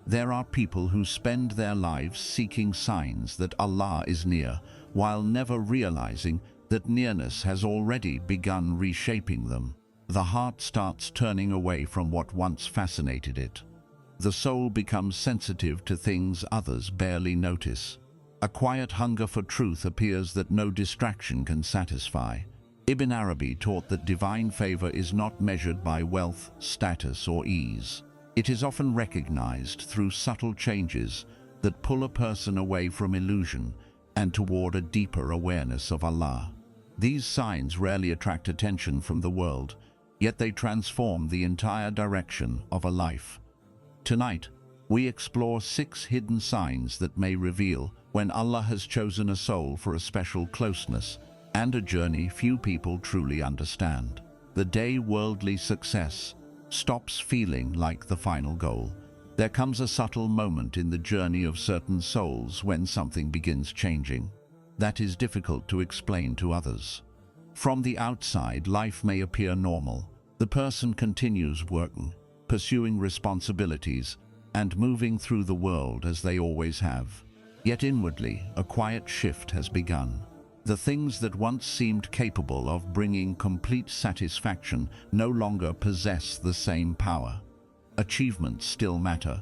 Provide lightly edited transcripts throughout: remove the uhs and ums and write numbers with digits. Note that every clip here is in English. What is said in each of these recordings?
There are people who spend their lives seeking signs that Allah is near, while never realizing that nearness has already begun reshaping them. The heart starts turning away from what once fascinated it. The soul becomes sensitive to things others barely notice. A quiet hunger for truth appears that no distraction can satisfy. Ibn Arabi taught that divine favor is not measured by wealth, status, or ease. It is often recognized through subtle changes that pull a person away from illusion and toward a deeper awareness of Allah. These signs rarely attract attention from the world, yet they transform the entire direction of a life. Tonight, we explore 6 hidden signs that may reveal when Allah has chosen a soul for a special closeness and a journey few people truly understand. The day worldly success stops feeling like the final goal, there comes a subtle moment in the journey of certain souls when something begins changing. That is difficult to explain to others. From the outside, life may appear normal. The person continues working, pursuing responsibilities, and moving through the world as they always have. Yet inwardly, a quiet shift has begun. The things that once seemed capable of bringing complete satisfaction no longer possess the same power. Achievements still matter,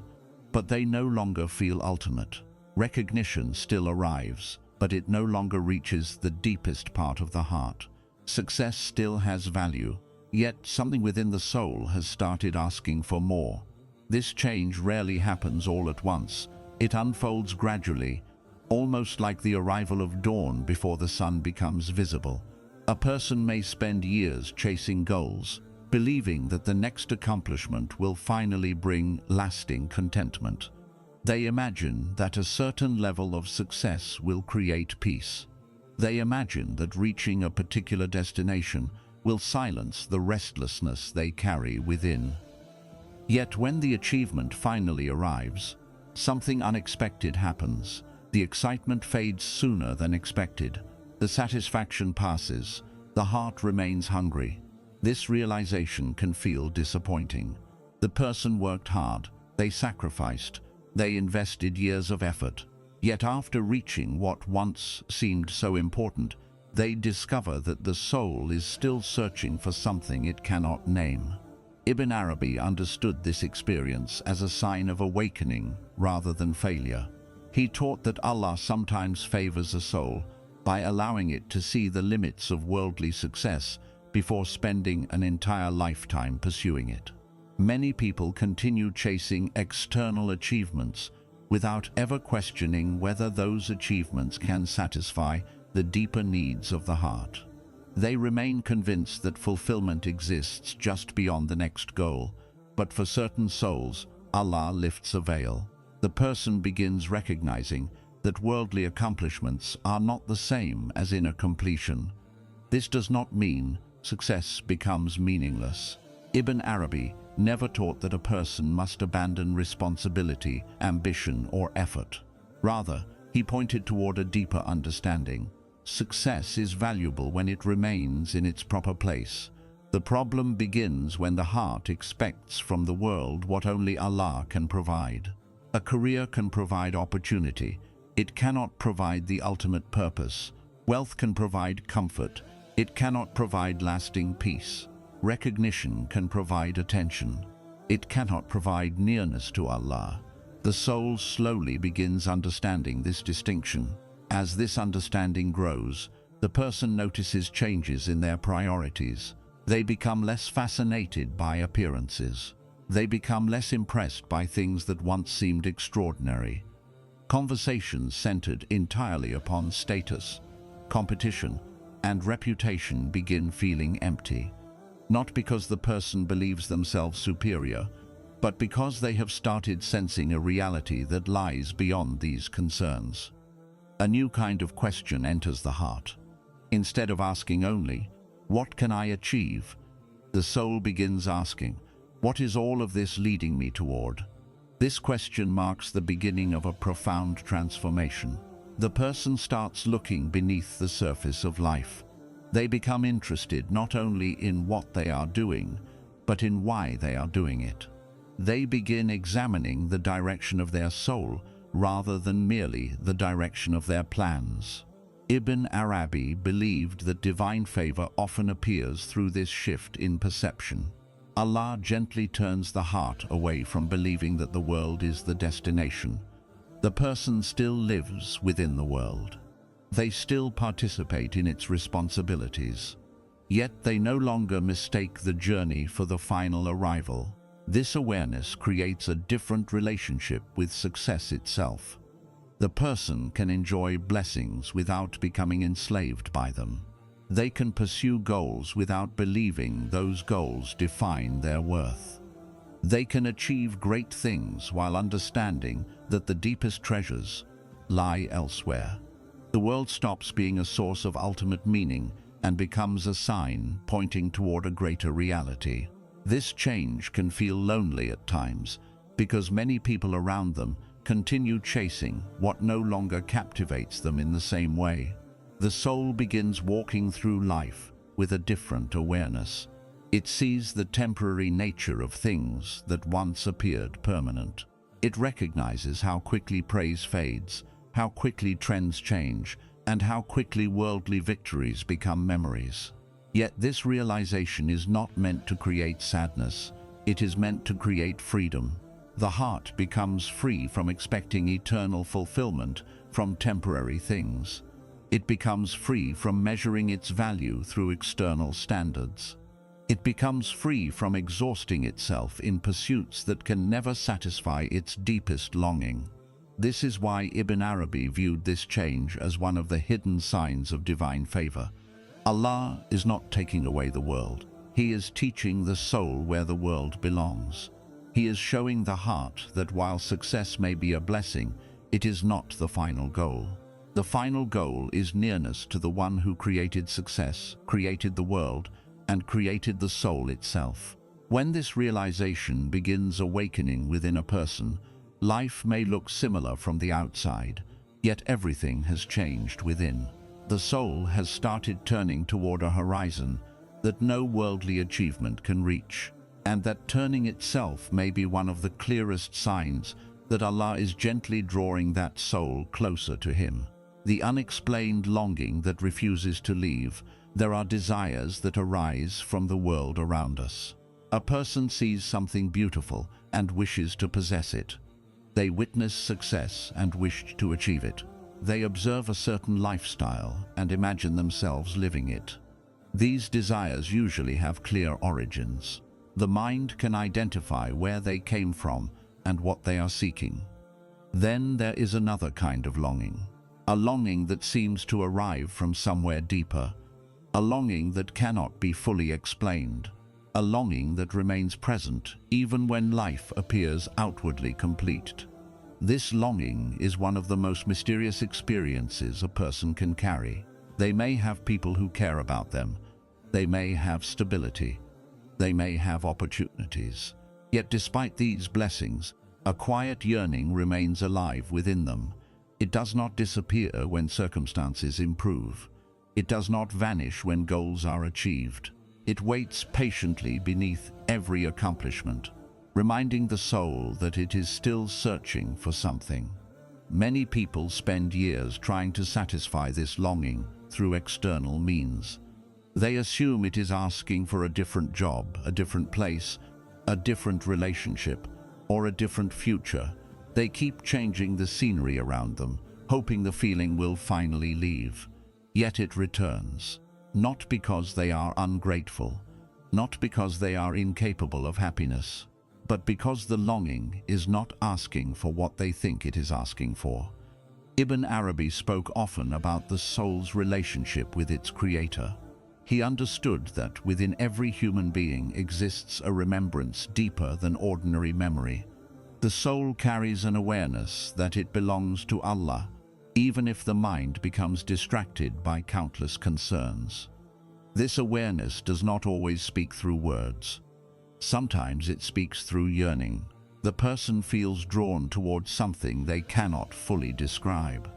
but they no longer feel ultimate. Recognition still arrives, but it no longer reaches the deepest part of the heart. Success still has value, yet something within the soul has started asking for more. This change rarely happens all at once. It unfolds gradually, almost like the arrival of dawn before the sun becomes visible. A person may spend years chasing goals, believing that the next accomplishment will finally bring lasting contentment. They imagine that a certain level of success will create peace. They imagine that reaching a particular destination will silence the restlessness they carry within. Yet when the achievement finally arrives, something unexpected happens. The excitement fades sooner than expected. The satisfaction passes. The heart remains hungry. This realization can feel disappointing. The person worked hard. They sacrificed. They invested years of effort. Yet after reaching what once seemed so important, they discover that the soul is still searching for something it cannot name. Ibn Arabi understood this experience as a sign of awakening rather than failure. He taught that Allah sometimes favors a soul by allowing it to see the limits of worldly success before spending an entire lifetime pursuing it. Many people continue chasing external achievements without ever questioning whether those achievements can satisfy the deeper needs of the heart. They remain convinced that fulfillment exists just beyond the next goal, but for certain souls, Allah lifts a veil. The person begins recognizing that worldly accomplishments are not the same as inner completion. This does not mean success becomes meaningless. Ibn Arabi never taught that a person must abandon responsibility, ambition, or effort. Rather, he pointed toward a deeper understanding. Success is valuable when it remains in its proper place. The problem begins when the heart expects from the world what only Allah can provide. A career can provide opportunity. It cannot provide the ultimate purpose. Wealth can provide comfort. It cannot provide lasting peace. Recognition can provide attention. It cannot provide nearness to Allah. The soul slowly begins understanding this distinction. As this understanding grows, the person notices changes in their priorities. They become less fascinated by appearances. They become less impressed by things that once seemed extraordinary. Conversations centered entirely upon status, competition, and reputation begin feeling empty. Not because the person believes themselves superior, but because they have started sensing a reality that lies beyond these concerns. A new kind of question enters the heart. Instead of asking only, "What can I achieve?" the soul begins asking, "What is all of this leading me toward?" This question marks the beginning of a profound transformation. The person starts looking beneath the surface of life. They become interested not only in what they are doing, but in why they are doing it. They begin examining the direction of their soul rather than merely the direction of their plans. Ibn Arabi believed that divine favor often appears through this shift in perception. Allah gently turns the heart away from believing that the world is the destination. The person still lives within the world. They still participate in its responsibilities. Yet they no longer mistake the journey for the final arrival. This awareness creates a different relationship with success itself. The person can enjoy blessings without becoming enslaved by them. They can pursue goals without believing those goals define their worth. They can achieve great things while understanding that the deepest treasures lie elsewhere. The world stops being a source of ultimate meaning and becomes a sign pointing toward a greater reality. This change can feel lonely at times because many people around them continue chasing what no longer captivates them in the same way. The soul begins walking through life with a different awareness. It sees the temporary nature of things that once appeared permanent. It recognizes how quickly praise fades, how quickly trends change, and how quickly worldly victories become memories. Yet this realization is not meant to create sadness. It is meant to create freedom. The heart becomes free from expecting eternal fulfillment from temporary things. It becomes free from measuring its value through external standards. It becomes free from exhausting itself in pursuits that can never satisfy its deepest longing. This is why Ibn Arabi viewed this change as one of the hidden signs of divine favor. Allah is not taking away the world. He is teaching the soul where the world belongs. He is showing the heart that while success may be a blessing, it is not the final goal. The final goal is nearness to the one who created success, created the world, and created the soul itself. When this realization begins awakening within a person, life may look similar from the outside, yet everything has changed within. The soul has started turning toward a horizon that no worldly achievement can reach, and that turning itself may be one of the clearest signs that Allah is gently drawing that soul closer to Him. The unexplained longing that refuses to leave. There are desires that arise from the world around us. A person sees something beautiful and wishes to possess it. They witness success and wish to achieve it. They observe a certain lifestyle and imagine themselves living it. These desires usually have clear origins. The mind can identify where they came from and what they are seeking. Then there is another kind of longing. A longing that seems to arrive from somewhere deeper. A longing that cannot be fully explained. A longing that remains present even when life appears outwardly complete. This longing is one of the most mysterious experiences a person can carry. They may have people who care about them. They may have stability. They may have opportunities. Yet despite these blessings, a quiet yearning remains alive within them. It does not disappear when circumstances improve. It does not vanish when goals are achieved. It waits patiently beneath every accomplishment, reminding the soul that it is still searching for something. Many people spend years trying to satisfy this longing through external means. They assume it is asking for a different job, a different place, a different relationship, or a different future. They keep changing the scenery around them, hoping the feeling will finally leave. Yet it returns, not because they are ungrateful, not because they are incapable of happiness, but because the longing is not asking for what they think it is asking for. Ibn Arabi spoke often about the soul's relationship with its creator. He understood that within every human being exists a remembrance deeper than ordinary memory. The soul carries an awareness that it belongs to Allah, even if the mind becomes distracted by countless concerns. This awareness does not always speak through words. Sometimes it speaks through yearning. The person feels drawn towards something they cannot fully describe.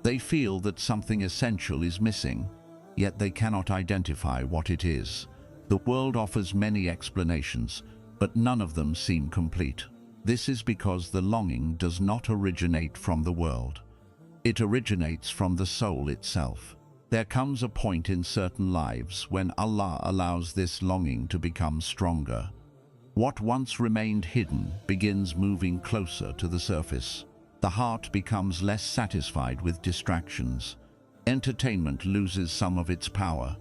They feel that something essential is missing, yet they cannot identify what it is. The world offers many explanations, but none of them seem complete. This is because the longing does not originate from the world. It originates from the soul itself. There comes a point in certain lives when Allah allows this longing to become stronger. What once remained hidden begins moving closer to the surface. The heart becomes less satisfied with distractions. Entertainment loses some of its power.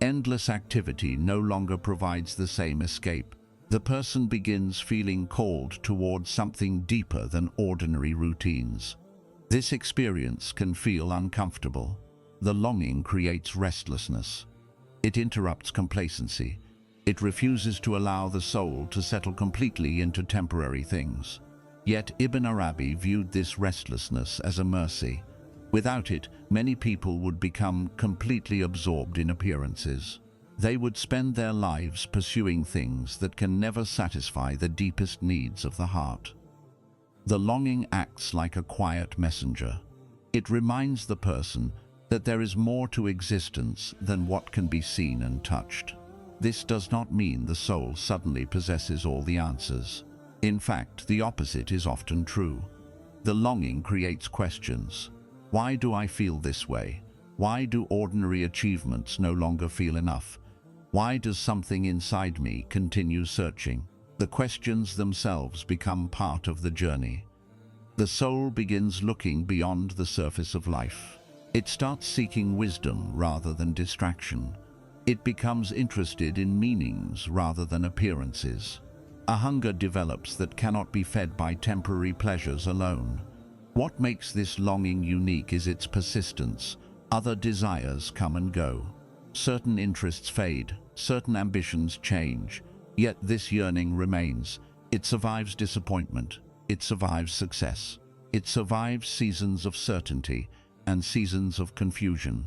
Endless activity no longer provides the same escape. The person begins feeling called towards something deeper than ordinary routines. This experience can feel uncomfortable. The longing creates restlessness. It interrupts complacency. It refuses to allow the soul to settle completely into temporary things. Yet Ibn Arabi viewed this restlessness as a mercy. Without it, many people would become completely absorbed in appearances. They would spend their lives pursuing things that can never satisfy the deepest needs of the heart. The longing acts like a quiet messenger. It reminds the person that there is more to existence than what can be seen and touched. This does not mean the soul suddenly possesses all the answers. In fact, the opposite is often true. The longing creates questions. Why do I feel this way? Why do ordinary achievements no longer feel enough? Why does something inside me continue searching? The questions themselves become part of the journey. The soul begins looking beyond the surface of life. It starts seeking wisdom rather than distraction. It becomes interested in meanings rather than appearances. A hunger develops that cannot be fed by temporary pleasures alone. What makes this longing unique is its persistence. Other desires come and go. Certain interests fade, certain ambitions change, yet this yearning remains. It survives disappointment. It survives success. It survives seasons of certainty and seasons of confusion.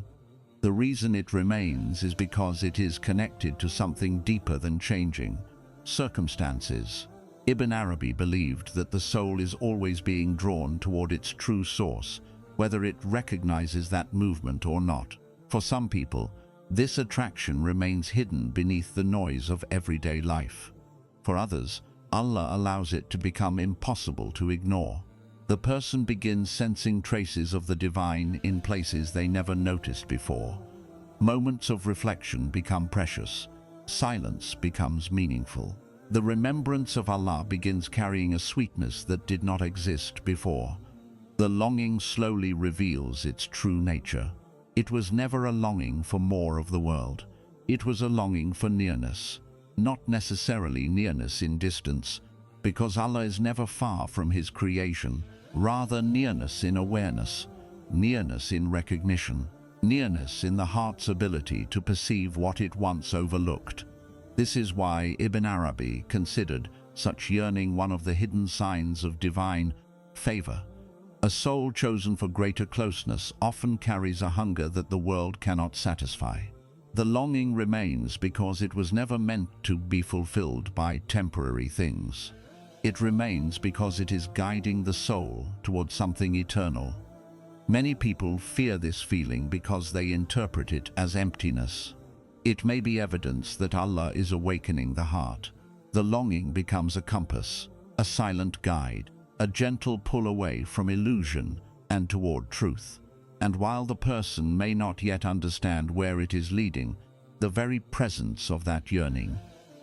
The reason it remains is because it is connected to something deeper than changing circumstances. Ibn Arabi believed that the soul is always being drawn toward its true source, whether it recognizes that movement or not. For some people, this attraction remains hidden beneath the noise of everyday life. For others, Allah allows it to become impossible to ignore. The person begins sensing traces of the divine in places they never noticed before. Moments of reflection become precious. Silence becomes meaningful. The remembrance of Allah begins carrying a sweetness that did not exist before. The longing slowly reveals its true nature. It was never a longing for more of the world. It was a longing for nearness. Not necessarily nearness in distance, because Allah is never far from His creation. Rather, nearness in awareness, nearness in recognition, nearness in the heart's ability to perceive what it once overlooked. This is why Ibn Arabi considered such yearning one of the hidden signs of divine favor. A soul chosen for greater closeness often carries a hunger that the world cannot satisfy. The longing remains because it was never meant to be fulfilled by temporary things. It remains because it is guiding the soul towards something eternal. Many people fear this feeling because they interpret it as emptiness. It may be evidence that Allah is awakening the heart. The longing becomes a compass, a silent guide, a gentle pull away from illusion and toward truth. And while the person may not yet understand where it is leading, the very presence of that yearning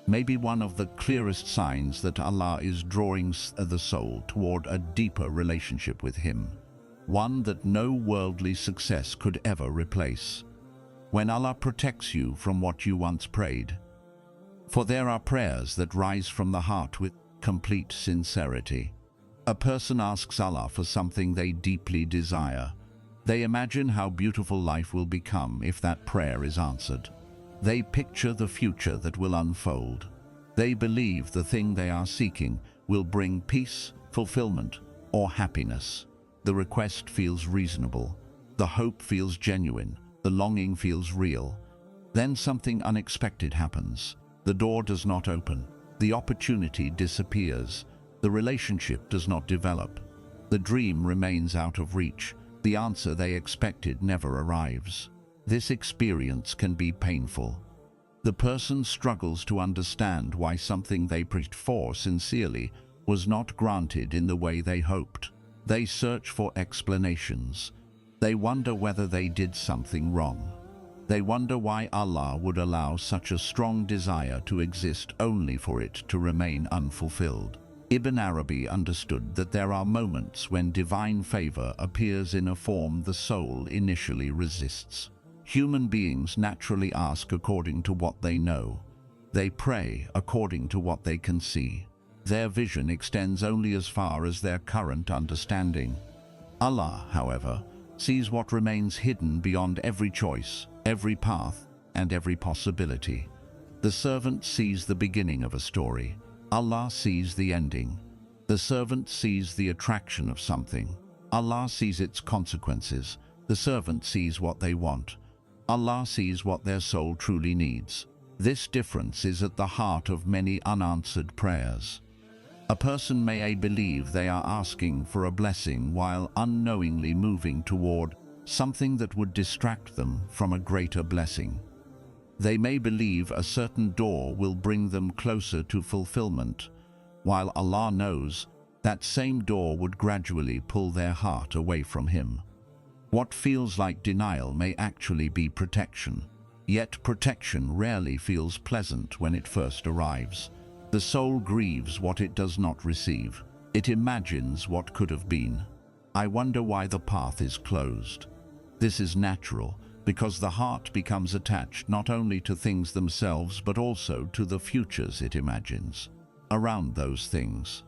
may be one of the clearest signs that Allah is drawing the soul toward a deeper relationship with Him, one that no worldly success could ever replace. When Allah protects you from what you once prayed, for there are prayers that rise from the heart with complete sincerity. A person asks Allah for something they deeply desire. They imagine how beautiful life will become if that prayer is answered. They picture the future that will unfold. They believe the thing they are seeking will bring peace, fulfillment, or happiness. The request feels reasonable. The hope feels genuine. The longing feels real. Then something unexpected happens. The door does not open. The opportunity disappears. The relationship does not develop. The dream remains out of reach. The answer they expected never arrives. This experience can be painful. The person struggles to understand why something they prayed for sincerely was not granted in the way they hoped. They search for explanations. They wonder whether they did something wrong. They wonder why Allah would allow such a strong desire to exist only for it to remain unfulfilled. Ibn Arabi understood that there are moments when divine favor appears in a form the soul initially resists. Human beings naturally ask according to what they know. They pray according to what they can see. Their vision extends only as far as their current understanding. Allah, however, sees what remains hidden beyond every choice, every path, and every possibility. The servant sees the beginning of a story. Allah sees the ending. The servant sees the attraction of something. Allah sees its consequences. The servant sees what they want. Allah sees what their soul truly needs. This difference is at the heart of many unanswered prayers. A person may believe they are asking for a blessing while unknowingly moving toward something that would distract them from a greater blessing. They may believe a certain door will bring them closer to fulfillment, while Allah knows that same door would gradually pull their heart away from Him. What feels like denial may actually be protection. Yet protection rarely feels pleasant when it first arrives. The soul grieves what it does not receive. It imagines what could have been. I wonder why the path is closed. This is natural, because the heart becomes attached not only to things themselves but also to the futures it imagines around those things.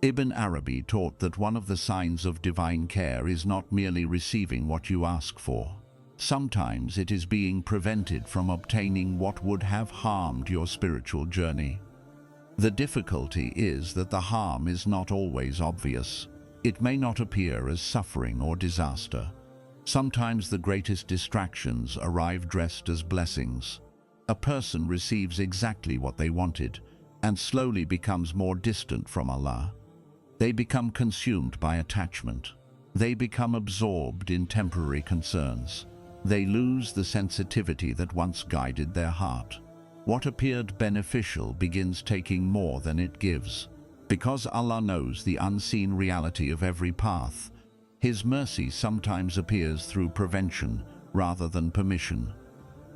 Ibn Arabi taught that one of the signs of divine care is not merely receiving what you ask for. Sometimes it is being prevented from obtaining what would have harmed your spiritual journey. The difficulty is that the harm is not always obvious. It may not appear as suffering or disaster. Sometimes the greatest distractions arrive dressed as blessings. A person receives exactly what they wanted and slowly becomes more distant from Allah. They become consumed by attachment. They become absorbed in temporary concerns. They lose the sensitivity that once guided their heart. What appeared beneficial begins taking more than it gives. Because Allah knows the unseen reality of every path, His mercy sometimes appears through prevention rather than permission.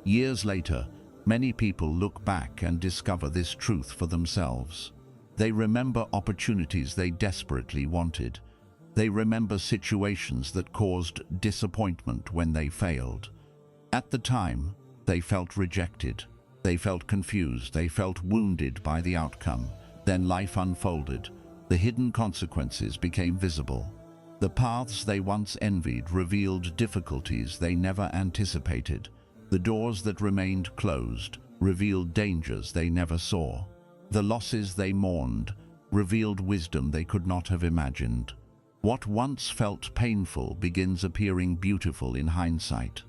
Years later, many people look back and discover this truth for themselves. They remember opportunities they desperately wanted. They remember situations that caused disappointment when they failed. At the time, they felt rejected. They felt confused. They felt wounded by the outcome. Then life unfolded. The hidden consequences became visible. The paths they once envied revealed difficulties they never anticipated. The doors that remained closed revealed dangers they never saw. The losses they mourned revealed wisdom they could not have imagined. What once felt painful begins appearing beautiful in hindsight.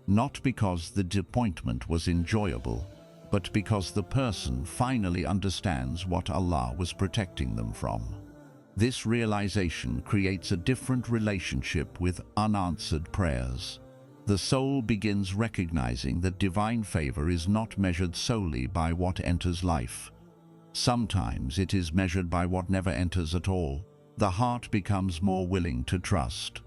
Not because the disappointment was enjoyable, but because the person finally understands what Allah was protecting them from. This realization creates a different relationship with unanswered prayers. The soul begins recognizing that divine favor is not measured solely by what enters life. Sometimes it is measured by what never enters at all. The heart becomes more willing to trust,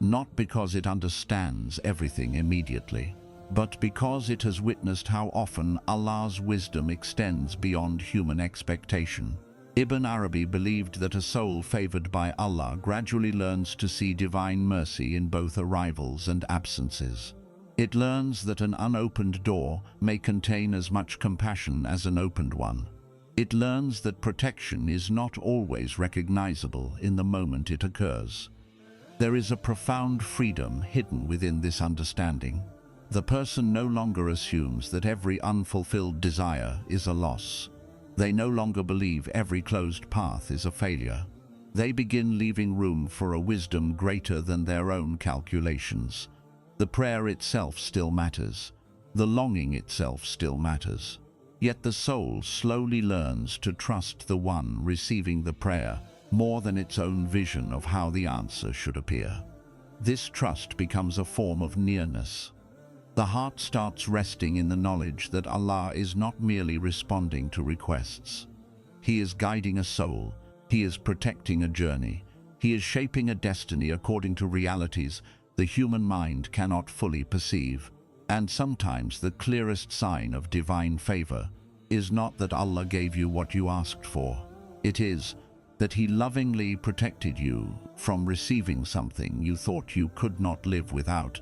not because it understands everything immediately, but because it has witnessed how often Allah's wisdom extends beyond human expectation. Ibn Arabi believed that a soul favored by Allah gradually learns to see divine mercy in both arrivals and absences. It learns that an unopened door may contain as much compassion as an opened one. It learns that protection is not always recognizable in the moment it occurs. There is a profound freedom hidden within this understanding. The person no longer assumes that every unfulfilled desire is a loss. They no longer believe every closed path is a failure. They begin leaving room for a wisdom greater than their own calculations. The prayer itself still matters. The longing itself still matters. Yet the soul slowly learns to trust the one receiving the prayer more than its own vision of how the answer should appear. This trust becomes a form of nearness. The heart starts resting in the knowledge that Allah is not merely responding to requests. He is guiding a soul, He is protecting a journey, He is shaping a destiny according to realities the human mind cannot fully perceive. And sometimes the clearest sign of divine favor is not that Allah gave you what you asked for. It is that He lovingly protected you from receiving something you thought you could not live without,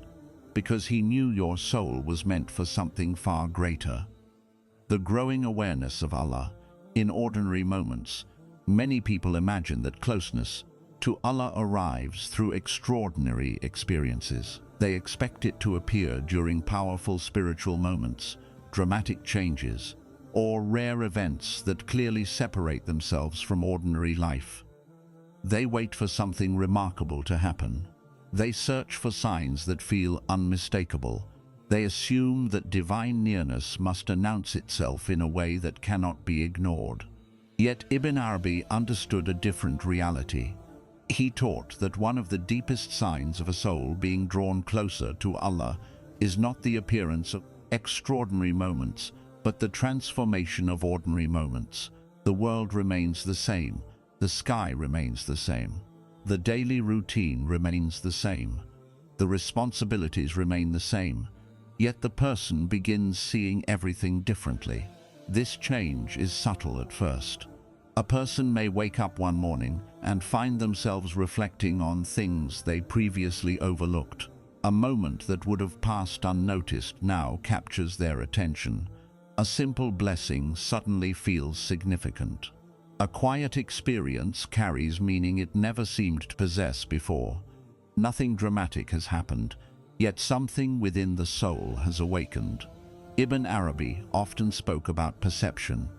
because He knew your soul was meant for something far greater. The growing awareness of Allah in ordinary moments. Many people imagine that closeness to Allah arrives through extraordinary experiences. They expect it to appear during powerful spiritual moments, dramatic changes, or rare events that clearly separate themselves from ordinary life. They wait for something remarkable to happen. They search for signs that feel unmistakable. They assume that divine nearness must announce itself in a way that cannot be ignored. Yet Ibn Arabi understood a different reality. He taught that one of the deepest signs of a soul being drawn closer to Allah is not the appearance of extraordinary moments, but the transformation of ordinary moments. The world remains the same. The sky remains the same. The daily routine remains the same. The responsibilities remain the same. Yet the person begins seeing everything differently. This change is subtle at first. A person may wake up one morning and find themselves reflecting on things they previously overlooked. A moment that would have passed unnoticed now captures their attention. A simple blessing suddenly feels significant. A quiet experience carries meaning it never seemed to possess before. Nothing dramatic has happened, yet something within the soul has awakened. Ibn Arabi often spoke about perception.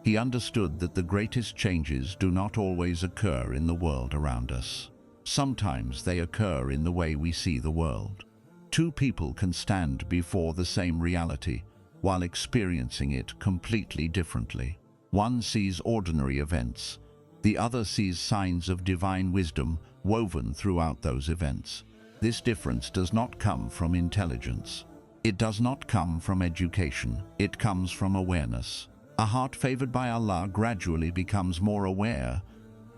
He understood that the greatest changes do not always occur in the world around us. Sometimes they occur in the way we see the world. Two people can stand before the same reality while experiencing it completely differently. One sees ordinary events. The other sees signs of divine wisdom woven throughout those events. This difference does not come from intelligence. It does not come from education. It comes from awareness. A heart favored by Allah gradually becomes more aware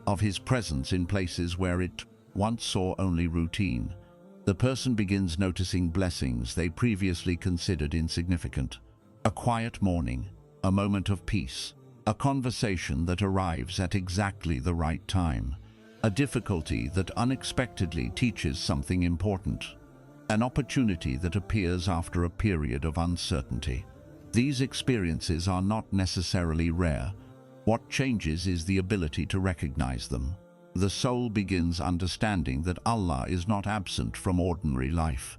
of His presence in places where it once saw only routine. The person begins noticing blessings they previously considered insignificant. A quiet morning, a moment of peace, a conversation that arrives at exactly the right time, a difficulty that unexpectedly teaches something important, an opportunity that appears after a period of uncertainty. These experiences are not necessarily rare. What changes is the ability to recognize them. The soul begins understanding that Allah is not absent from ordinary life.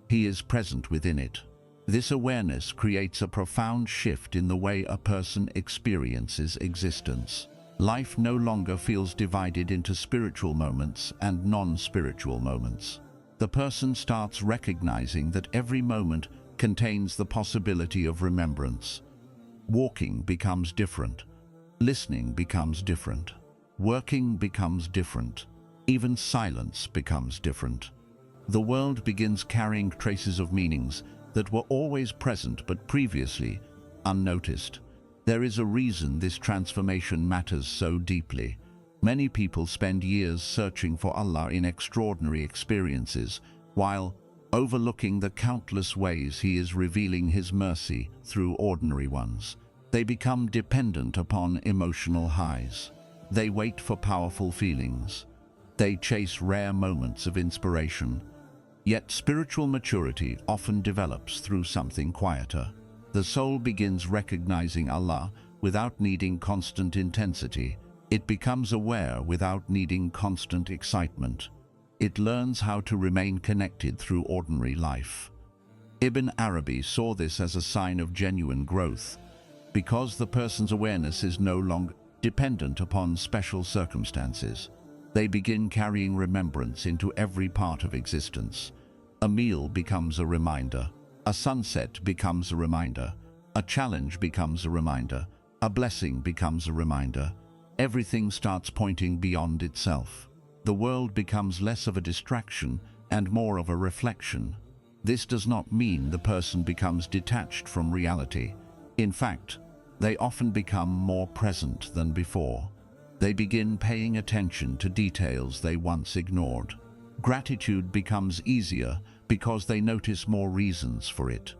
He is present within it. This awareness creates a profound shift in the way a person experiences existence. Life no longer feels divided into spiritual moments and non-spiritual moments. The person starts recognizing that every moment contains the possibility of remembrance. Walking becomes different. Listening becomes different. Working becomes different. Even silence becomes different. The world begins carrying traces of meanings that were always present but previously unnoticed. There is a reason this transformation matters so deeply. Many people spend years searching for Allah in extraordinary experiences, while overlooking the countless ways He is revealing His mercy through ordinary ones. They become dependent upon emotional highs. They wait for powerful feelings. They chase rare moments of inspiration. Yet spiritual maturity often develops through something quieter. The soul begins recognizing Allah without needing constant intensity. It becomes aware without needing constant excitement. It learns how to remain connected through ordinary life. Ibn Arabi saw this as a sign of genuine growth. Because the person's awareness is no longer dependent upon special circumstances, they begin carrying remembrance into every part of existence. A meal becomes a reminder. A sunset becomes a reminder. A challenge becomes a reminder. A blessing becomes a reminder. Everything starts pointing beyond itself. The world becomes less of a distraction and more of a reflection. This does not mean the person becomes detached from reality. In fact, they often become more present than before. They begin paying attention to details they once ignored. Gratitude becomes easier because they notice more reasons for it.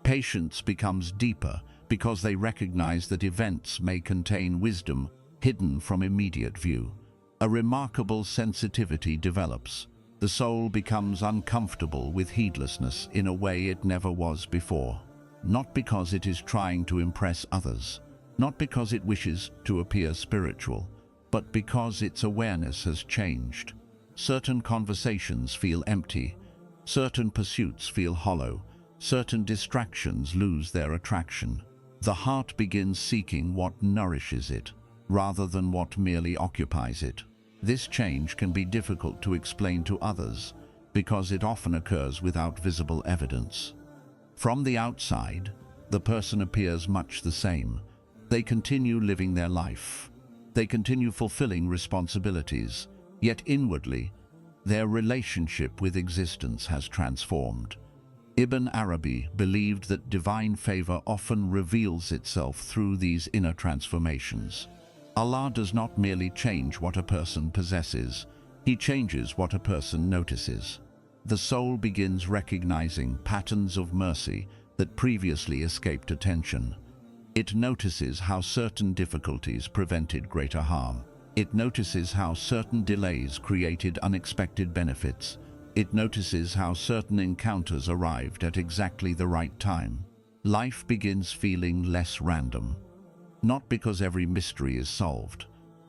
Patience becomes deeper because they recognize that events may contain wisdom hidden from immediate view. A remarkable sensitivity develops. The soul becomes uncomfortable with heedlessness in a way it never was before. Not because it is trying to impress others, not because it wishes to appear spiritual, but because its awareness has changed. Certain conversations feel empty, certain pursuits feel hollow, certain distractions lose their attraction. The heart begins seeking what nourishes it, rather than what merely occupies it. This change can be difficult to explain to others, because it often occurs without visible evidence. From the outside, the person appears much the same. They continue living their life. They continue fulfilling responsibilities, yet inwardly, their relationship with existence has transformed. Ibn Arabi believed that divine favor often reveals itself through these inner transformations. Allah does not merely change what a person possesses, He changes what a person notices. The soul begins recognizing patterns of mercy that previously escaped attention. It notices how certain difficulties prevented greater harm. It notices how certain delays created unexpected benefits. It notices how certain encounters arrived at exactly the right time. Life begins feeling less random, not because every mystery is solved,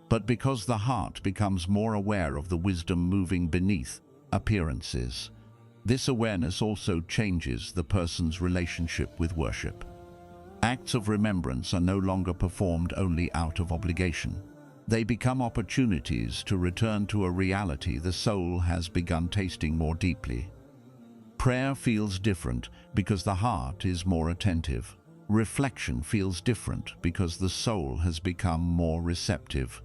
but because the heart becomes more aware of the wisdom moving beneath appearances. This awareness also changes the person's relationship with worship. Acts of remembrance are no longer performed only out of obligation. They become opportunities to return to a reality the soul has begun tasting more deeply. Prayer feels different because the heart is more attentive. Reflection feels different because the soul has become more receptive.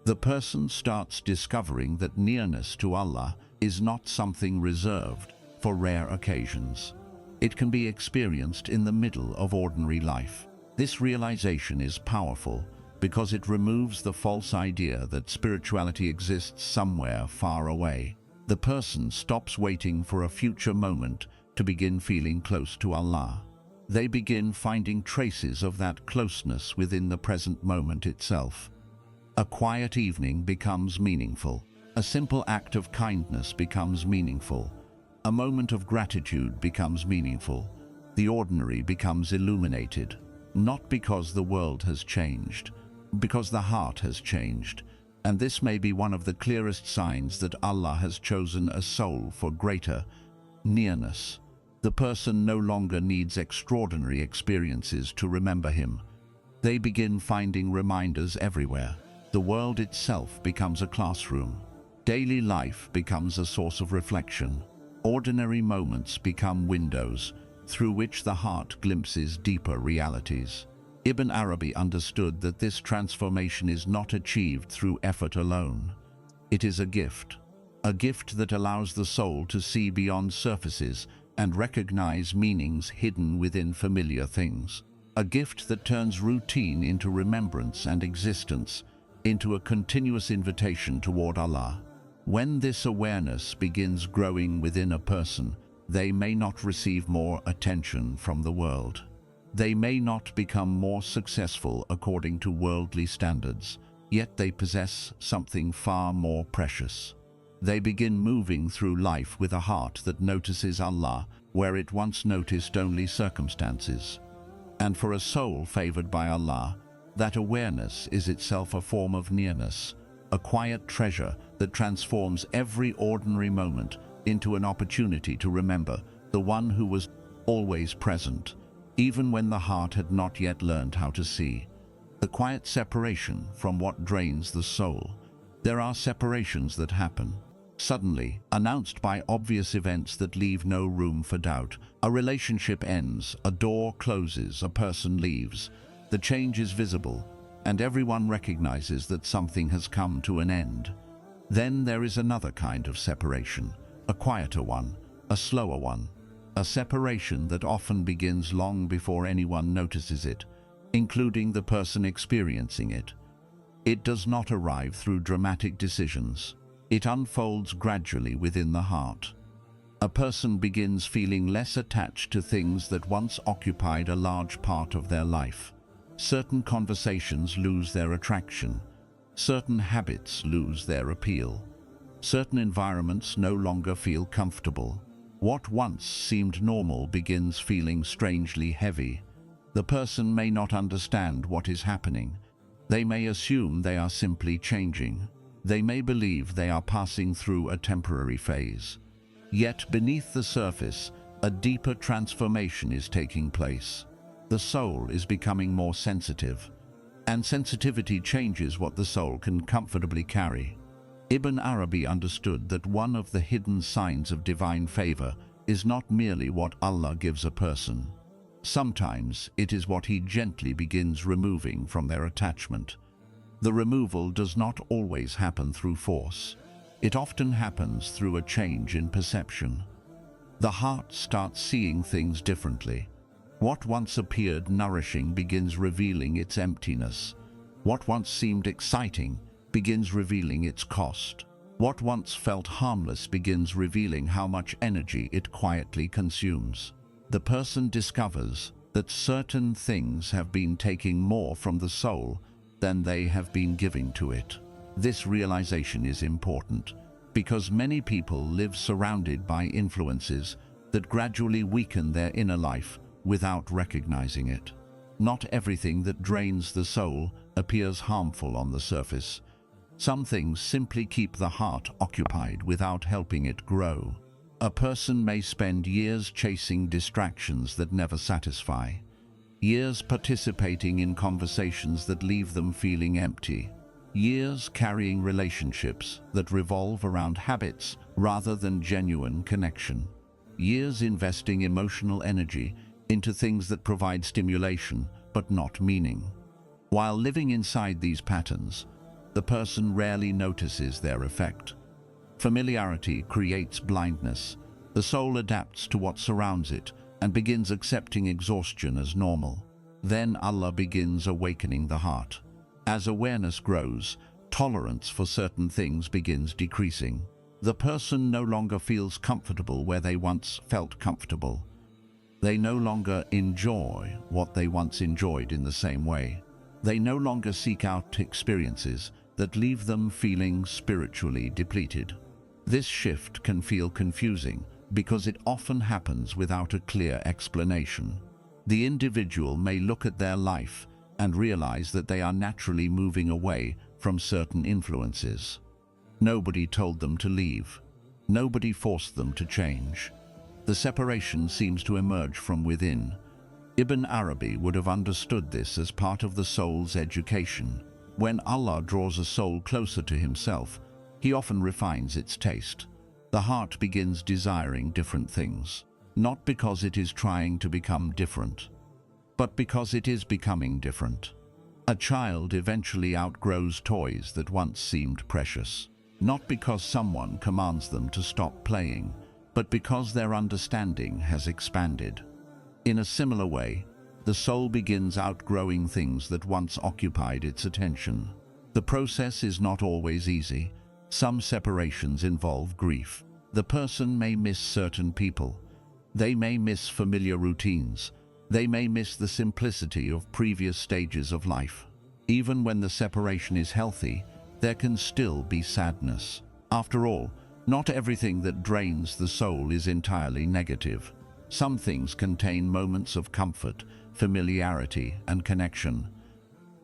The person starts discovering that nearness to Allah is not something reserved for rare occasions. It can be experienced in the middle of ordinary life. This realization is powerful because it removes the false idea that spirituality exists somewhere far away. The person stops waiting for a future moment to begin feeling close to Allah. They begin finding traces of that closeness within the present moment itself. A quiet evening becomes meaningful. A simple act of kindness becomes meaningful. A moment of gratitude becomes meaningful. The ordinary becomes illuminated, not because the world has changed, because the heart has changed. And this may be one of the clearest signs that Allah has chosen a soul for greater nearness. The person no longer needs extraordinary experiences to remember Him. They begin finding reminders everywhere. The world itself becomes a classroom. Daily life becomes a source of reflection. Ordinary moments become windows through which the heart glimpses deeper realities. Ibn Arabi understood that this transformation is not achieved through effort alone. It is a gift that allows the soul to see beyond surfaces and recognize meanings hidden within familiar things. A gift that turns routine into remembrance and existence into a continuous invitation toward Allah. When this awareness begins growing within a person, they may not receive more attention from the world. They may not become more successful according to worldly standards, yet they possess something far more precious. They begin moving through life with a heart that notices Allah where it once noticed only circumstances. And for a soul favored by Allah, that awareness is itself a form of nearness, a quiet treasure that transforms every ordinary moment into an opportunity to remember the one who was always present, even when the heart had not yet learned how to see. The quiet separation from what drains the soul. There are separations that happen suddenly, announced by obvious events that leave no room for doubt. A relationship ends, a door closes, a person leaves. The change is visible, and everyone recognizes that something has come to an end. Then there is another kind of separation, a quieter one, a slower one. a separation that often begins long before anyone notices it, including the person experiencing it. It does not arrive through dramatic decisions. It unfolds gradually within the heart. A person begins feeling less attached to things that once occupied a large part of their life. Certain conversations lose their attraction. Certain habits lose their appeal. Certain environments no longer feel comfortable. What once seemed normal begins feeling strangely heavy. The person may not understand what is happening. They may assume they are simply changing. They may believe they are passing through a temporary phase. Yet beneath the surface, a deeper transformation is taking place. The soul is becoming more sensitive, and sensitivity changes what the soul can comfortably carry. Ibn Arabi understood that one of the hidden signs of divine favor is not merely what Allah gives a person. Sometimes it is what He gently begins removing from their attachment. The removal does not always happen through force. It often happens through a change in perception. The heart starts seeing things differently. What once appeared nourishing begins revealing its emptiness. What once seemed exciting begins revealing its cost. What once felt harmless begins revealing how much energy it quietly consumes. The person discovers that certain things have been taking more from the soul than they have been giving to it. This realization is important because many people live surrounded by influences that gradually weaken their inner life without recognizing it. Not everything that drains the soul appears harmful on the surface. Some things simply keep the heart occupied without helping it grow. A person may spend years chasing distractions that never satisfy, years participating in conversations that leave them feeling empty, years carrying relationships that revolve around habits rather than genuine connection, years investing emotional energy into things that provide stimulation but not meaning. While living inside these patterns, the person rarely notices their effect. Familiarity creates blindness. The soul adapts to what surrounds it and begins accepting exhaustion as normal. Then Allah begins awakening the heart. As awareness grows, tolerance for certain things begins decreasing. The person no longer feels comfortable where they once felt comfortable. They no longer enjoy what they once enjoyed in the same way. They no longer seek out experiences that leave them feeling spiritually depleted. This shift can feel confusing because it often happens without a clear explanation. The individual may look at their life and realize that they are naturally moving away from certain influences. Nobody told them to leave. Nobody forced them to change. The separation seems to emerge from within. Ibn Arabi would have understood this as part of the soul's education. When Allah draws a soul closer to Himself, He often refines its taste. The heart begins desiring different things, not because it is trying to become different, but because it is becoming different. A child eventually outgrows toys that once seemed precious, not because someone commands them to stop playing, but because their understanding has expanded. In a similar way, the soul begins outgrowing things that once occupied its attention. The process is not always easy. Some separations involve grief. The person may miss certain people. They may miss familiar routines. They may miss the simplicity of previous stages of life. Even when the separation is healthy, there can still be sadness. After all, not everything that drains the soul is entirely negative. Some things contain moments of comfort, familiarity, and connection.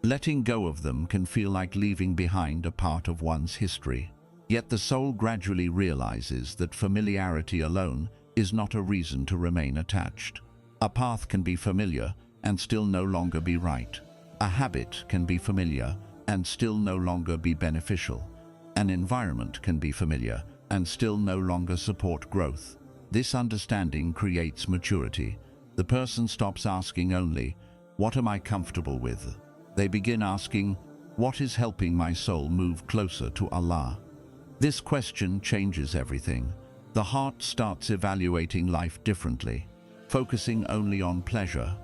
Letting go of them can feel like leaving behind a part of one's history. Yet the soul gradually realizes that familiarity alone is not a reason to remain attached. A path can be familiar and still no longer be right. A habit can be familiar and still no longer be beneficial. An environment can be familiar and still no longer support growth. This understanding creates maturity. The person stops asking only, "What am I comfortable with?" They begin asking, "What is helping my soul move closer to Allah?" This question changes everything. The heart starts evaluating life differently. Focusing only on pleasure,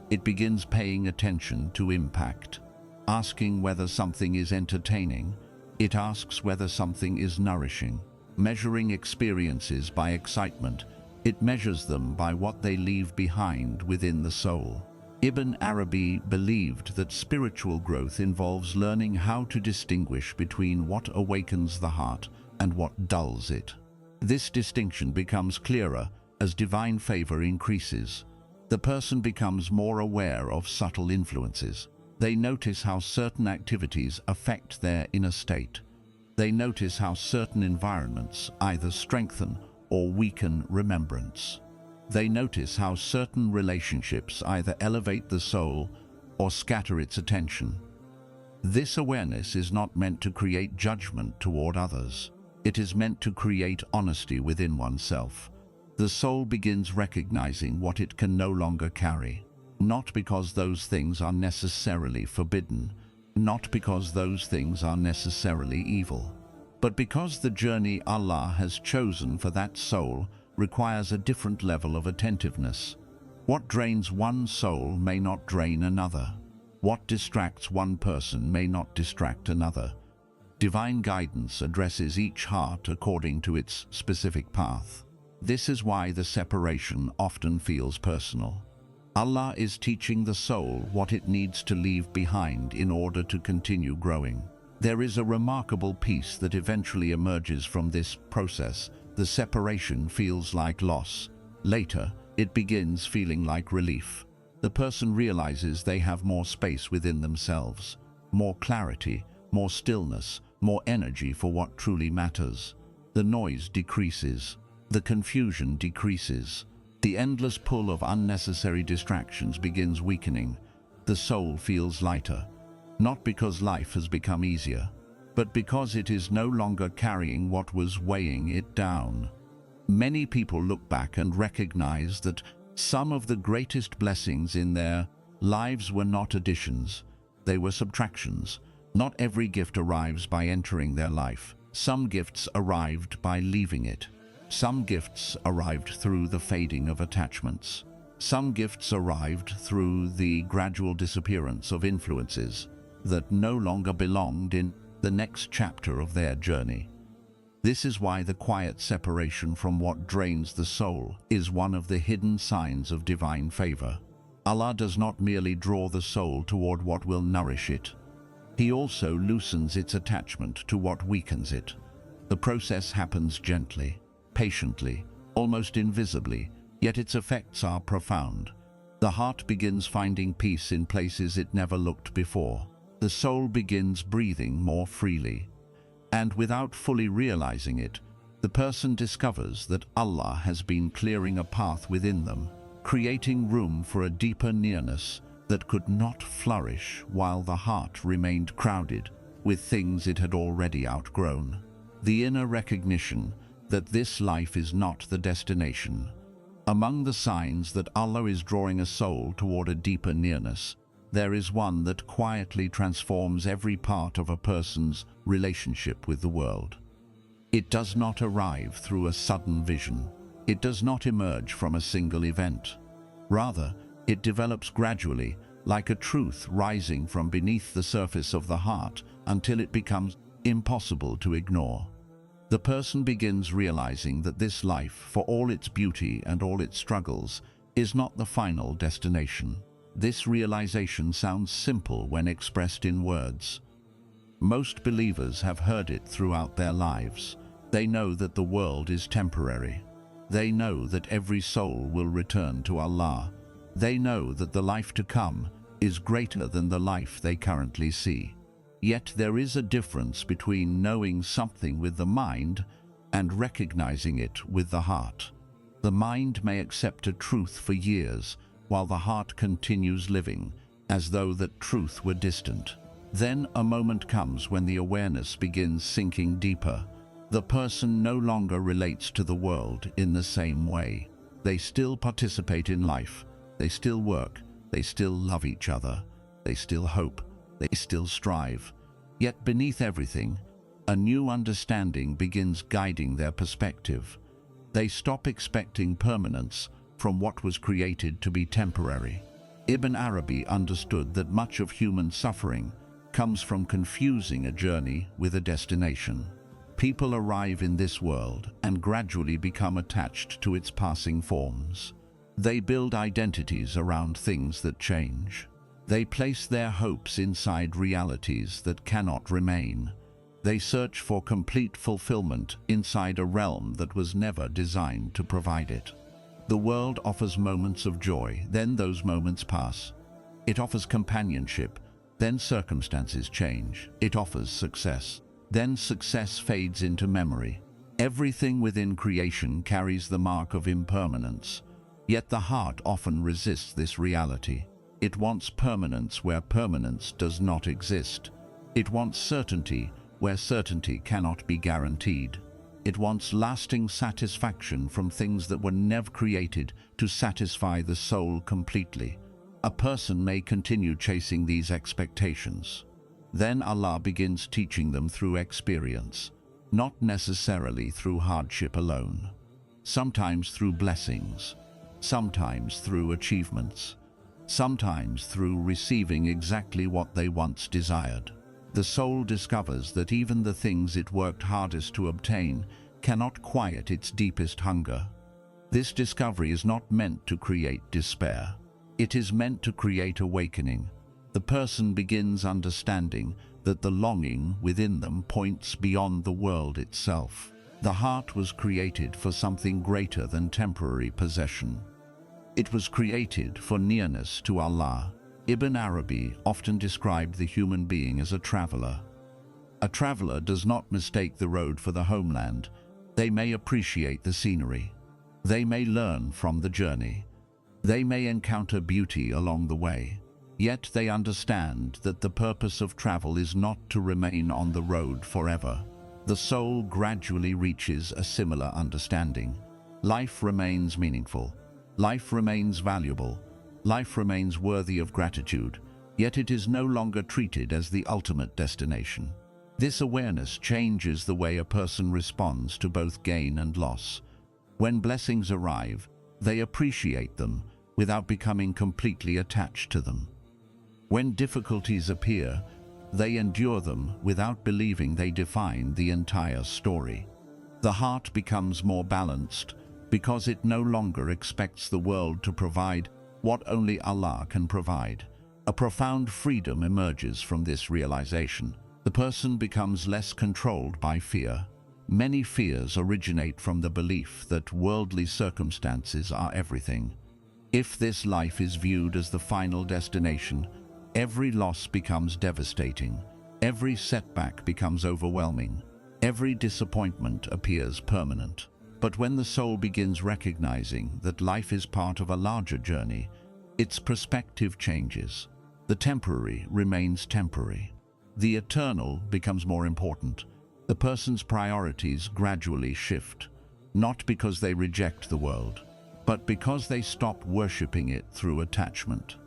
it begins paying attention to impact. Asking whether something is entertaining, it asks whether something is nourishing. Measuring experiences by excitement, it measures them by what they leave behind within the soul. Ibn Arabi believed that spiritual growth involves learning how to distinguish between what awakens the heart and what dulls it. This distinction becomes clearer as divine favor increases. The person becomes more aware of subtle influences. They notice how certain activities affect their inner state. They notice how certain environments either strengthen or weaken remembrance. They notice how certain relationships either elevate the soul or scatter its attention. This awareness is not meant to create judgment toward others. It is meant to create honesty within oneself. The soul begins recognizing what it can no longer carry, not because those things are necessarily forbidden, not because those things are necessarily evil, but because the journey Allah has chosen for that soul requires a different level of attentiveness. What drains one soul may not drain another. What distracts one person may not distract another. Divine guidance addresses each heart according to its specific path. This is why the separation often feels personal. Allah is teaching the soul what it needs to leave behind in order to continue growing. There is a remarkable peace that eventually emerges from this process. The separation feels like loss. Later, it begins feeling like relief. The person realizes they have more space within themselves, more clarity, more stillness, more energy for what truly matters. The noise decreases. The confusion decreases. The endless pull of unnecessary distractions begins weakening. The soul feels lighter, not because life has become easier, but because it is no longer carrying what was weighing it down. Many people look back and recognize that some of the greatest blessings in their lives were not additions, they were subtractions. Not every gift arrives by entering their life. Some gifts arrived by leaving it. Some gifts arrived through the fading of attachments. Some gifts arrived through the gradual disappearance of influences that no longer belonged in the next chapter of their journey. This is why the quiet separation from what drains the soul is one of the hidden signs of divine favor. Allah does not merely draw the soul toward what will nourish it. He also loosens its attachment to what weakens it. The process happens gently, patiently, almost invisibly, yet its effects are profound. The heart begins finding peace in places it never looked before. The soul begins breathing more freely. And without fully realizing it, the person discovers that Allah has been clearing a path within them, creating room for a deeper nearness that could not flourish while the heart remained crowded with things it had already outgrown. The inner recognition that this life is not the destination. Among the signs that Allah is drawing a soul toward a deeper nearness, there is one that quietly transforms every part of a person's relationship with the world. It does not arrive through a sudden vision. It does not emerge from a single event. Rather, it develops gradually, like a truth rising from beneath the surface of the heart until it becomes impossible to ignore. The person begins realizing that this life, for all its beauty and all its struggles, is not the final destination. This realization sounds simple when expressed in words. Most believers have heard it throughout their lives. They know that the world is temporary. They know that every soul will return to Allah. They know that the life to come is greater than the life they currently see. Yet there is a difference between knowing something with the mind and recognizing it with the heart. The mind may accept a truth for years, while the heart continues living, as though that truth were distant. Then a moment comes when the awareness begins sinking deeper. The person no longer relates to the world in the same way. They still participate in life. They still work. They still love each other. They still hope. They still strive. Yet beneath everything, a new understanding begins guiding their perspective. They stop expecting permanence from what was created to be temporary. Ibn Arabi understood that much of human suffering comes from confusing a journey with a destination. People arrive in this world and gradually become attached to its passing forms. They build identities around things that change. They place their hopes inside realities that cannot remain. They search for complete fulfillment inside a realm that was never designed to provide it. The world offers moments of joy, then those moments pass. It offers companionship, then circumstances change. It offers success, then success fades into memory. Everything within creation carries the mark of impermanence, yet the heart often resists this reality. It wants permanence where permanence does not exist. It wants certainty where certainty cannot be guaranteed. It wants lasting satisfaction from things that were never created to satisfy the soul completely. A person may continue chasing these expectations. Then Allah begins teaching them through experience, not necessarily through hardship alone. Sometimes through blessings, sometimes through achievements, sometimes through receiving exactly what they once desired. The soul discovers that even the things it worked hardest to obtain cannot quiet its deepest hunger. This discovery is not meant to create despair. It is meant to create awakening. The person begins understanding that the longing within them points beyond the world itself. The heart was created for something greater than temporary possession. It was created for nearness to Allah. Ibn Arabi often described the human being as a traveler. A traveler does not mistake the road for the homeland. They may appreciate the scenery. They may learn from the journey. They may encounter beauty along the way. Yet they understand that the purpose of travel is not to remain on the road forever. The soul gradually reaches a similar understanding. Life remains meaningful. Life remains valuable. Life remains worthy of gratitude, yet it is no longer treated as the ultimate destination. This awareness changes the way a person responds to both gain and loss. When blessings arrive, they appreciate them without becoming completely attached to them. When difficulties appear, they endure them without believing they define the entire story. The heart becomes more balanced because it no longer expects the world to provide what only Allah can provide. A profound freedom emerges from this realization. The person becomes less controlled by fear. Many fears originate from the belief that worldly circumstances are everything. If this life is viewed as the final destination, every loss becomes devastating. Every setback becomes overwhelming. Every disappointment appears permanent. But when the soul begins recognizing that life is part of a larger journey, its perspective changes. The temporary remains temporary. The eternal becomes more important. The person's priorities gradually shift, not because they reject the world, but because they stop worshipping it through attachment.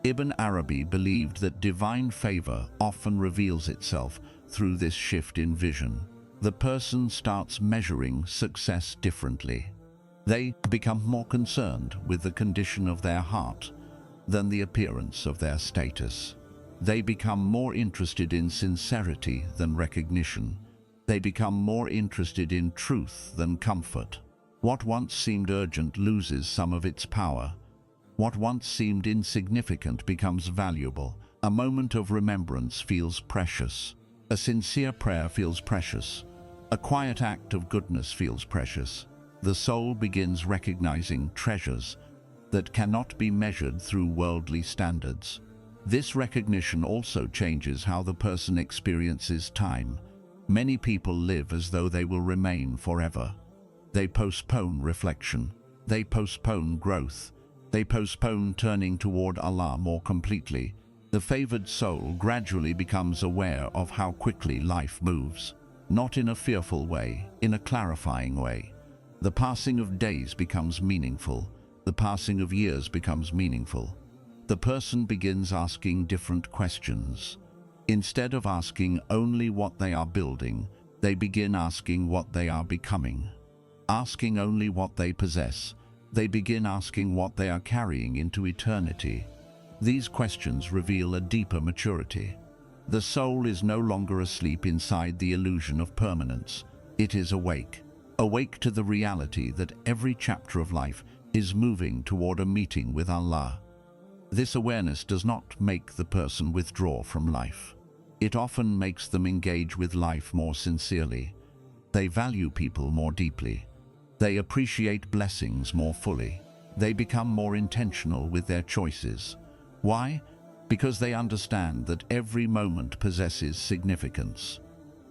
Ibn Arabi believed that divine favor often reveals itself through this shift in vision. The person starts measuring success differently. They become more concerned with the condition of their heart than the appearance of their status. They become more interested in sincerity than recognition. They become more interested in truth than comfort. What once seemed urgent loses some of its power. What once seemed insignificant becomes valuable. A moment of remembrance feels precious. A sincere prayer feels precious. A quiet act of goodness feels precious. The soul begins recognizing treasures that cannot be measured through worldly standards. This recognition also changes how the person experiences time. Many people live as though they will remain forever. They postpone reflection. They postpone growth. They postpone turning toward Allah more completely. The favored soul gradually becomes aware of how quickly life moves. Not in a fearful way, in a clarifying way. The passing of days becomes meaningful. The passing of years becomes meaningful. The person begins asking different questions. Instead of asking only what they are building, they begin asking what they are becoming. asking only what they possess, they begin asking what they are carrying into eternity. These questions reveal a deeper maturity. The soul is no longer asleep inside the illusion of permanence. It is awake, awake to the reality that every chapter of life is moving toward a meeting with Allah. This awareness does not make the person withdraw from life. It often makes them engage with life more sincerely. They value people more deeply. They appreciate blessings more fully. They become more intentional with their choices. Why? Because they understand that every moment possesses significance.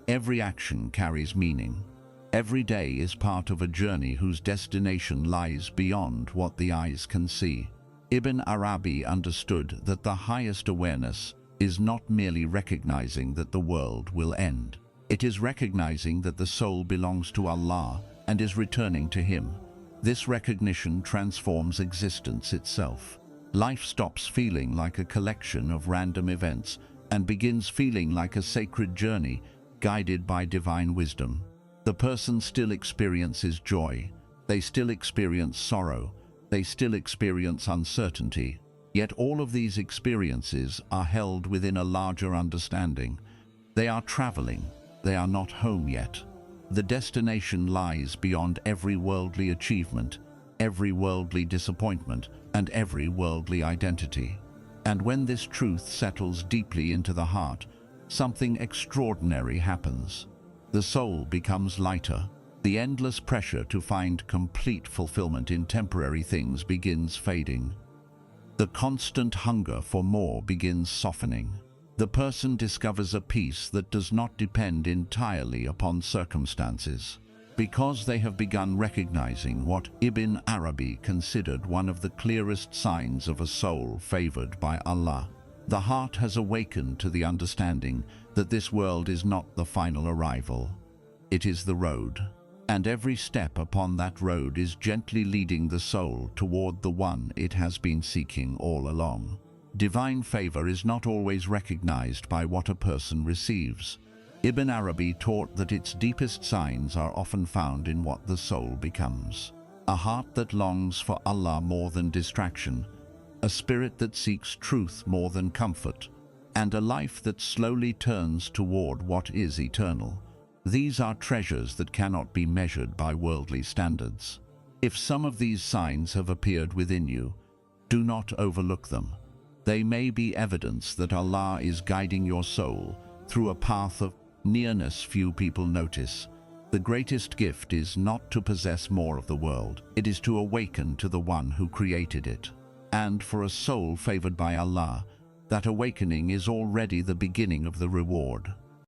Every action carries meaning. Every day is part of a journey whose destination lies beyond what the eyes can see. Ibn Arabi understood that the highest awareness is not merely recognizing that the world will end. It is recognizing that the soul belongs to Allah and is returning to Him. This recognition transforms existence itself. Life stops feeling like a collection of random events and begins feeling like a sacred journey guided by divine wisdom. The person still experiences joy. They still experience sorrow. They still experience uncertainty. Yet all of these experiences are held within a larger understanding. They are traveling. They are not home yet. The destination lies beyond every worldly achievement, every worldly disappointment, and every worldly identity. And when this truth settles deeply into the heart, something extraordinary happens. The soul becomes lighter. The endless pressure to find complete fulfillment in temporary things begins fading. The constant hunger for more begins softening. The person discovers a peace that does not depend entirely upon circumstances. Because they have begun recognizing what Ibn Arabi considered one of the clearest signs of a soul favored by Allah, the heart has awakened to the understanding that this world is not the final arrival. It is the road, and every step upon that road is gently leading the soul toward the one it has been seeking all along. Divine favor is not always recognized by what a person receives. Ibn Arabi taught that its deepest signs are often found in what the soul becomes. A heart that longs for Allah more than distraction, a spirit that seeks truth more than comfort, and a life that slowly turns toward what is eternal. These are treasures that cannot be measured by worldly standards. If some of these signs have appeared within you, do not overlook them. They may be evidence that Allah is guiding your soul through a path of nearness few people notice. The greatest gift is not to possess more of the world. It is to awaken to the one who created it. And for a soul favored by Allah, that awakening is already the beginning of the reward.